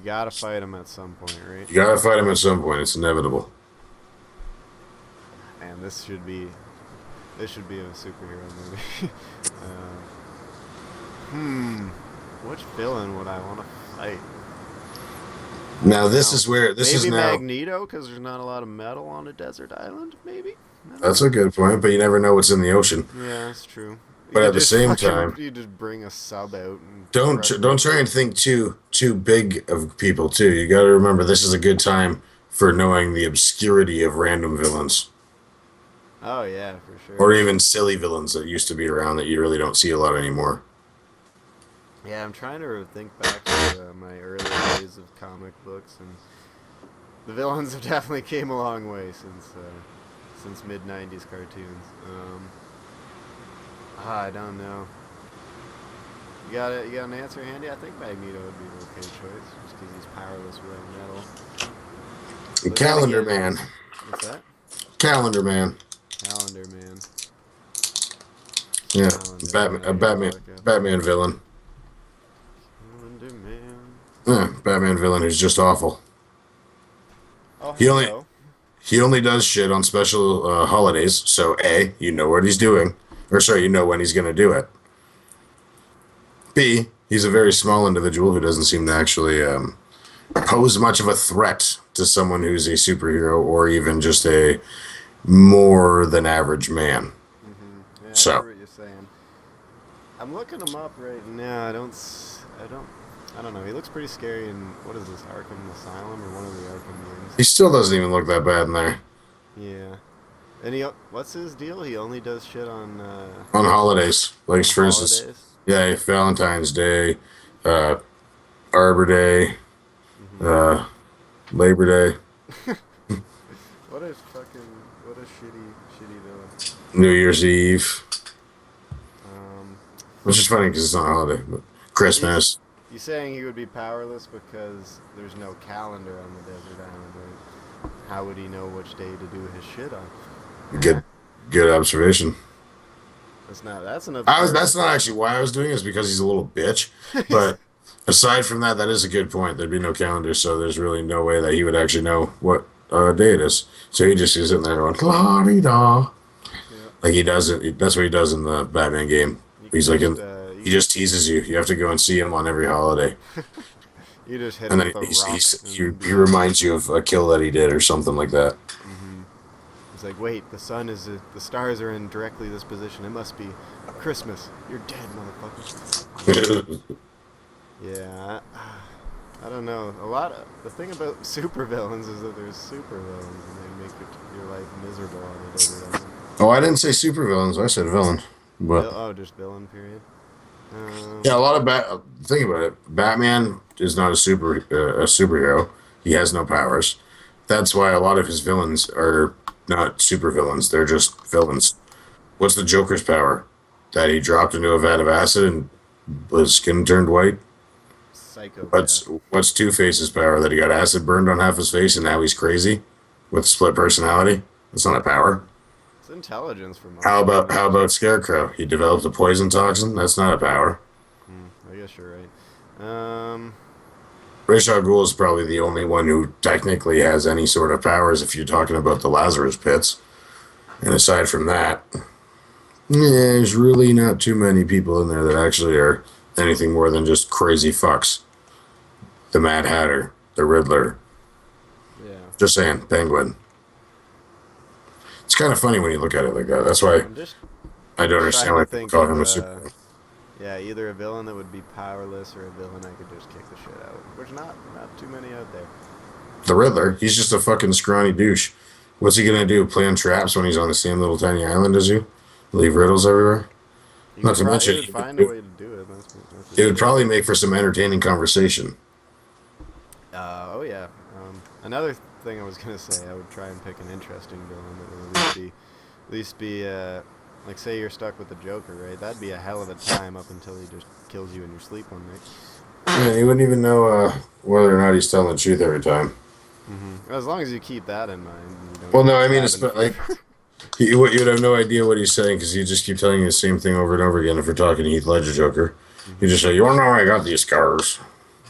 gotta fight him at some point, right? You gotta fight him at some point. It's inevitable. And this should be a superhero movie. Which villain would I want to fight? Now this is where maybe Magneto, because there's not a lot of metal on a desert island. Maybe. That's a good point, but you never know what's in the ocean. Yeah, that's true. But at the same time, you just bring a sub out. And don't try and think too big of people too. You got to remember this is a good time for knowing the obscurity of random villains. Oh yeah, for sure. Or even silly villains that used to be around that you really don't see a lot anymore. Yeah, I'm trying to think back to my early days of comic books, and the villains have definitely came a long way since mid '90s cartoons. I don't know. You got an answer handy? I think Magneto would be an okay choice, just because he's powerless without metal. But Calendar again, Man. What's that? Calendar Man. Calendar Man. Yeah, Calendar, Batman villain. Calendar Man. Batman villain who's just awful. Oh, He only hello. He only does shit on special holidays. So A, you know what he's doing, or sorry, you know when he's gonna do it. B, he's a very small individual who doesn't seem to actually pose much of a threat to someone who's a superhero or even just a more than average man. Mm-hmm. Yeah, I So hear what you're saying. I'm looking him up right now. I don't know. He looks pretty scary in, what is this, Arkham Asylum or one of the Arkham games? he still doesn't even look that bad in there. Yeah. And what's his deal? He only does shit On holidays, like on for instance, holidays. yeah, Valentine's Day, uh, Arbor Day, Mm-hmm. uh, Labor Day, What a shitty villain. New Year's Eve, Um, which is funny because it's not a holiday, but he's Christmas. you saying he would be powerless because there's no calendar on the desert island, right? How would he know which day to do his shit on? Good, good observation. That's an absurd. That's not actually why I was doing it, is because he's a little bitch. But aside from that, that is a good point. There'd be no calendar, so there's really no way that he would actually know what day it is. So he just is sitting there going, la di da. Yeah. Like he does it. That's what he does in the Batman game. You He's could like, just he just teases you. You have to go and see him on every holiday. you just hit And him then with a rock. he reminds you of a kill that he did or something like that. Mm-hmm. He's like, wait, the stars are in directly this position. It must be Christmas. You're dead, motherfucker. Yeah, I don't know. The thing about supervillains is that there's supervillains and they make your life miserable on the desert island. Oh, I didn't say supervillains. I said villain. But Just villain, period. yeah, a lot of think about it. Batman is not a superhero. He has no powers. That's why a lot of his villains are not supervillains. They're just villains. What's the Joker's power? That he dropped into a vat of acid and his skin turned white. Psychopath. What's Two Face's power? That he got acid burned on half his face and now he's crazy with split personality. That's not a power. It's intelligence for most. How about Scarecrow? He developed a poison toxin. That's not a power. I guess you're right. Ra's al Ghul is probably the only one who technically has any sort of powers if you're talking about the Lazarus pits. And aside from that, yeah, there's really not too many people in there that actually are anything more than just crazy fucks. The Mad Hatter, the Riddler. Yeah. Just saying, Penguin. It's kind of funny when you look at it like that. That's why I'm just I don't understand why trying to people think call of him a super. yeah, either a villain that would be powerless or a villain I could just kick the shit out. There's not too many out there. The Riddler, he's just a fucking scrawny douche. What's he gonna do? Plan traps when he's on the same little tiny island as you? Leave riddles everywhere? Not to mention, He would find a way to do it. it would probably make for some entertaining conversation. Oh yeah. Another thing I was gonna say, I would try and pick an interesting villain that would at least be like, say you're stuck with the Joker, right? That'd be a hell of a time up until he just kills you in your sleep one night. Yeah, you wouldn't even know whether or not he's telling the truth every time. Mm-hmm. As long as you keep that in mind. You don't Well, no, get I mean, stabbed it's in like you'd have no idea what he's saying because he just keep telling you the same thing over and over again. If we're talking Heath Ledger Joker, you just say, "You wanna know how I got these scars?"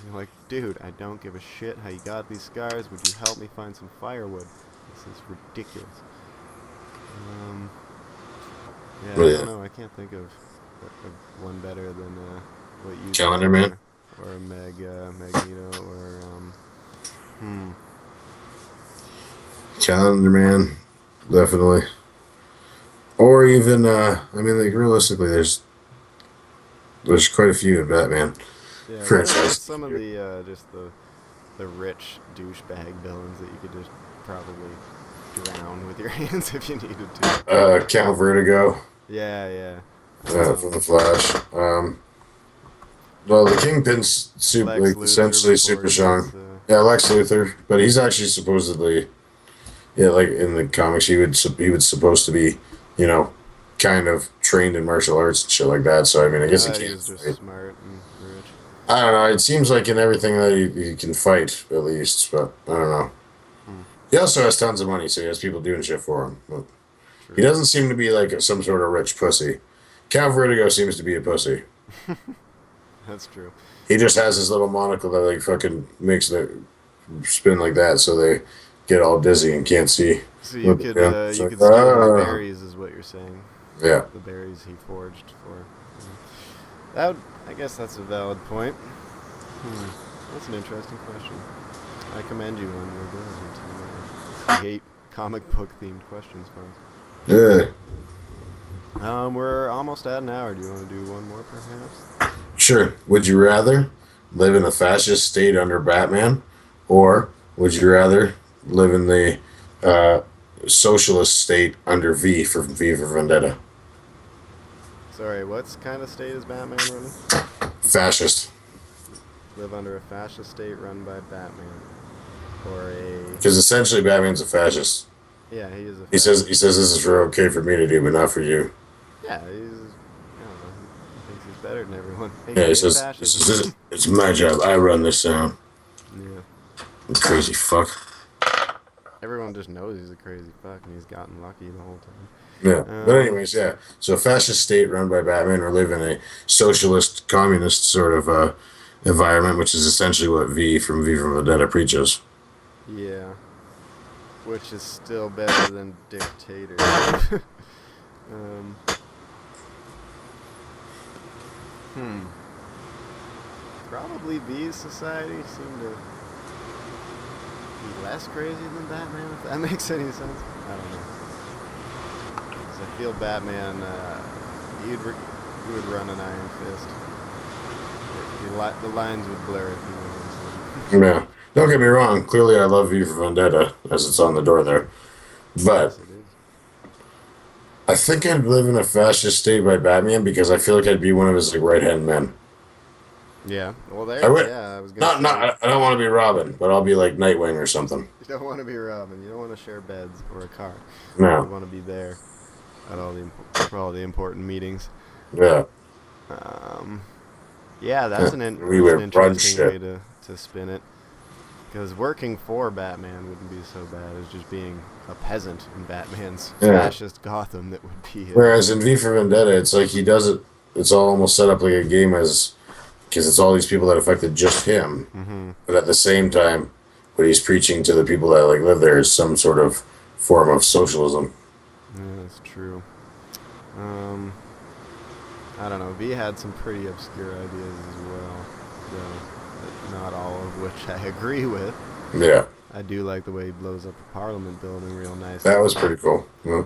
You're like, dude, I don't give a shit how you got these scars. Would you help me find some firewood? This is ridiculous. Yeah, Well, I yeah. don't know. I can't think of one better than what you Calendar said, Man? or Magneto, or Calendar Man, definitely. Or even, I mean, like realistically, there's quite a few in Batman yeah. What's franchise. some of the just the rich douchebag villains that you could just probably drown with your hands if you needed to? Count Vertigo, Yeah. from the Flash. Well, the Kingpin's Lex Luthor essentially before super he strong. was, Yeah, Lex Luthor, but he's actually supposedly, yeah, like in the comics, he was supposed to be, you know, kind of trained in martial arts and shit like that. So I mean, I guess he he can't was just fight. smart and rich. I don't know. It seems like in everything that he can fight at least, but I don't know. He also has tons of money, so he has people doing shit for him. But True. he doesn't seem to be like some sort of rich pussy. Count Vertigo seems to be a pussy. That's true. He just has his little monocle that like fucking makes it spin like that, so they get all dizzy and can't see. So you could steal the berries, is what you're saying. Yeah. The berries he foraged for. That I guess that's a valid point. That's an interesting question. I commend you on your ability to create comic book themed questions for us. Yeah. We're almost at an hour. Do you want to do one more, perhaps? Sure. Would you rather live in a fascist state under Batman, or would you rather live in the socialist state under V for Vendetta? Sorry, what kind of state is Batman running? Fascist. Live under a fascist state run by Batman, or a... Because essentially Batman's a fascist. Yeah, he is a fascist. He says this is okay for me to do, but not for you. Yeah, I don't know. He thinks he's better than everyone. Yeah, he says it's my job. I run this town. Yeah. Crazy fuck. Everyone just knows he's a crazy fuck, and he's gotten lucky the whole time. Yeah, but anyways, yeah. So a fascist state run by Batman, or live in a socialist, communist sort of environment, which is essentially what V from Vendetta preaches. Yeah. Which is still better than dictator. Probably V's society seem to be less crazy than Batman, if that makes any sense. I don't know. Because I feel Batman, he would run an iron fist. The lines would blur if he was. Yeah. Don't get me wrong. Clearly, I love V for Vendetta, as it's on the door there. But I think I'd live in a fascist state by Batman because I feel like I'd be one of his right-hand men. Yeah. Well, I would. Yeah, I was gonna say. I don't want to be Robin, but I'll be like Nightwing or something. You don't want to be Robin. You don't want to share beds or a car. No. You want to be there at for all the important meetings. Yeah. Yeah, that's an interesting way to spin it. Because working for Batman wouldn't be so bad as just being a peasant in Batman's fascist Gotham that would be his. Whereas in V for Vendetta, it's like he does it, it's all almost set up like a game because it's all these people that affected just him. Mm-hmm. But at the same time, what he's preaching to the people that live there is some sort of form of socialism. Yeah, that's true. I don't know. V had some pretty obscure ideas as well, though not all of which I agree with. Yeah. I do like the way he blows up a Parliament building real nice. That was pretty cool. Yeah.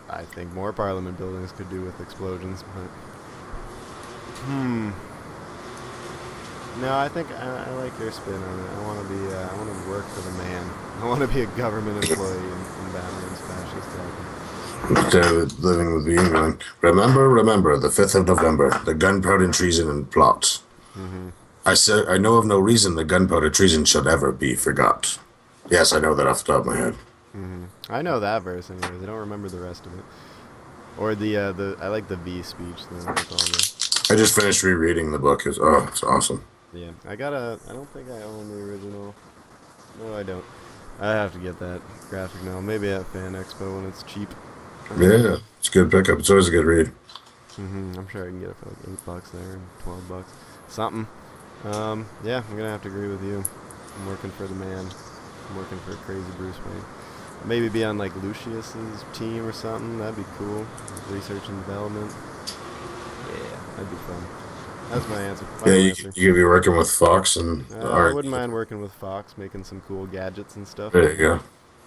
I think more Parliament buildings could do with explosions, but no, I think I like your spin on it. I want to work for the man. I want to be a government employee in Batman's fascist Gotham. Living with being going, remember, the 5th of November, the gunpowder treason and plot. Mm-hmm. I know of no reason the gunpowder treason should ever be forgot. Yes, I know that off the top of my head. Mm-hmm. I know that verse anyways. I don't remember the rest of it. Or I like the V speech though. I just finished rereading the book. It's awesome. Yeah, I don't think I own the original. No, I don't. I have to get that graphic novel. Maybe at Fan Expo when it's cheap. Yeah, it's a good pickup. It's always a good read. Mm-hmm. I'm sure I can get it for like $8 there and $12. Something. Yeah, I'm gonna have to agree with you. I'm working for the man. I'm working for crazy Bruce Wayne. Maybe be on like Lucius's team or something. That'd be cool. Research and development. Yeah, that'd be fun. That's my answer. You could be working with Fox and. I wouldn't mind working with Fox, making some cool gadgets and stuff. There you go.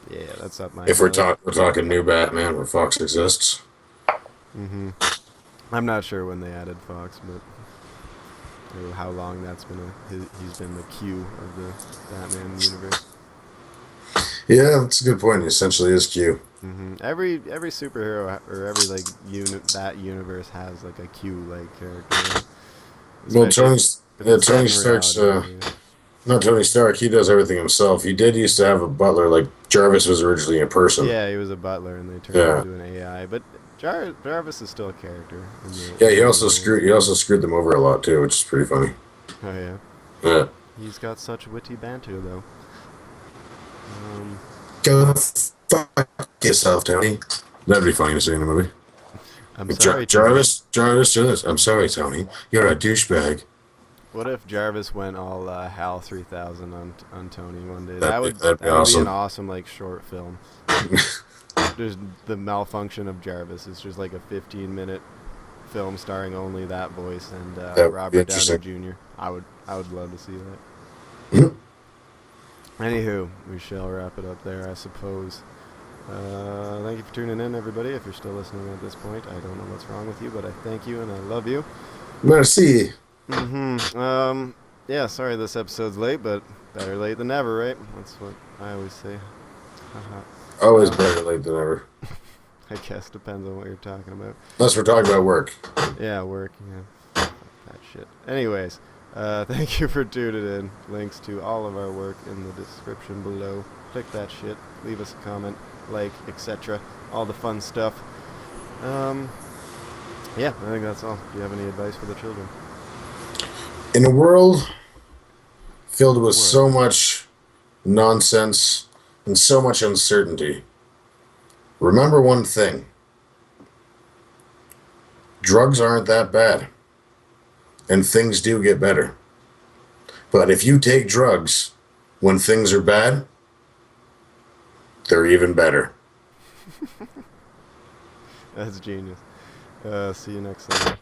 Yeah, that's up my. If we're talking new Batman where Fox exists. Mm-hmm. I'm not sure when they added Fox, but how long that's been he's been the Q of the Batman universe. Yeah, that's a good point. He essentially is Q. Mm-hmm. Every superhero or every like unit that universe has like a Q like character. Well, Tony Stark's not Tony Stark. He does everything himself. He did used to have a butler. Like Jarvis was originally a person. Yeah, he was a butler, and they turned him into an AI. But Jarvis is still a character. He also screwed them over a lot too, which is pretty funny. Oh yeah. Yeah. He's got such witty banter though. Go fuck yourself, Tony. That'd be funny to see in a movie. I'm sorry, Jarvis. I'm sorry, Tony. You're a douchebag. What if Jarvis went all HAL 3000 on Tony one day? That'd be That would be awesome. an awesome like short film. There's the malfunction of Jarvis. It's just like a 15-minute film starring only that voice and That would be Robert Downey interesting. Jr. I would love to see that. Mhm. Anywho, we shall wrap it up there, I suppose. Thank you for tuning in, everybody. If you're still listening at this point, I don't know what's wrong with you, but I thank you and I love you. Merci. Yeah, sorry this episode's late, but better late than never, right? That's what I always say. Haha. Always better late than ever. I guess depends on what you're talking about. Unless we're talking about work. Yeah, work. Yeah, fuck that shit. Anyways, thank you for tuning in. Links to all of our work in the description below. Click that shit. Leave us a comment, like, etc. All the fun stuff. Yeah, I think that's all. Do you have any advice for the children? In a world filled with so much nonsense and so much uncertainty, remember one thing. Drugs aren't that bad. And things do get better. But if you take drugs when things are bad, they're even better. That's genius. See you next time.